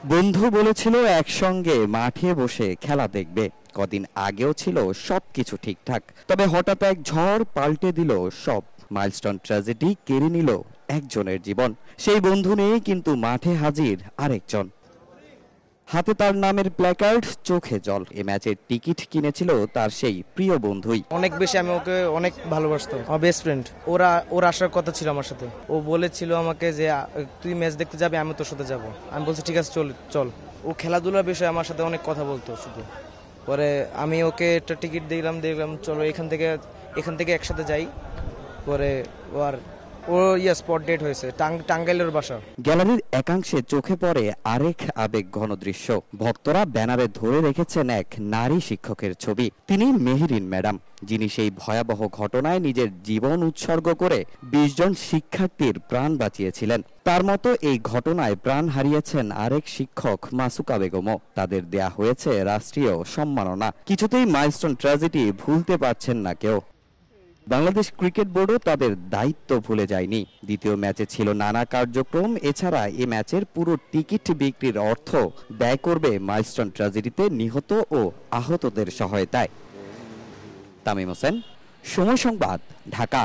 বন্ধু বলেছিল একসঙ্গে মাঠে বসে খেলা দেখবে। কদিন আগেও ছিল সবকিছু ঠিকঠাক, তবে হঠাৎ এক ঝড় পাল্টে দিল সব। মাইলস্টোন ট্র্যাজেডি কেড়ে নিল একজনের জীবন। সেই বন্ধু নিয়েই কিন্তু মাঠে হাজির আরেকজন। হাতে তার নামের প্ল্যাকার্ড, চোখে জল। এ ম্যাচের টিকিট কিনেছিল তার সেই প্রিয় বন্ধুই। অনেক বেশি আমি ওকে অনেক ভালোবাসতাম, আমার বেস্ট ফ্রেন্ড। ওর আসার কথা ছিল আমার সাথে। ও বলেছিল আমাকে যে তুই ম্যাচ দেখতে যাবি, আমি তোর সাথে যাব। আমি বলছি ঠিক আছে, চল চল। ও খেলাধুলার বিষয়ে আমার সাথে অনেক কথা বলতো শুধু। পরে আমি ওকে একটা টিকিট দেখলাম চলো এখান থেকে একসাথে যাই। পরে ও স্পট ডেট হয়েছে, টাঙ্গাইলের বাসা। গ্যালারির একাংশে চোখে পড়ে আরেক আবেগ ঘন দৃশ্য। ভক্তরা ব্যানারে ধরে রেখেছেন এক নারী শিক্ষকের ছবি। তিনি মেহেরিন ম্যাডাম, যিনি সেই ভয়াবহ ঘটনায় নিজের জীবন উৎসর্গ করে ২০ জন শিক্ষার্থীর প্রাণ বাঁচিয়েছিলেন। তার মতো এই ঘটনায় প্রাণ হারিয়েছেন আরেক শিক্ষক মাসুকা বেগমও। তাদের দেয়া হয়েছে রাষ্ট্রীয় সম্মাননা। কিছুতেই মাইলস্টোন ট্র্যাজেডি ভুলতে পারছেন না কেউ। বাংলাদেশ ক্রিকেট বোর্ডও তাদের দায়িত্ব ভুলে যায়নি। দ্বিতীয় ম্যাচে ছিল নানা কার্যক্রম। এছাড়া এ ম্যাচের পুরো টিকিট বিক্রির অর্থ ব্যয় করবে মাইলস্টোন ট্র্যাজেডিতে নিহত ও আহতদের সহায়তায়। তামিম হোসেন, সময় সংবাদ, ঢাকা।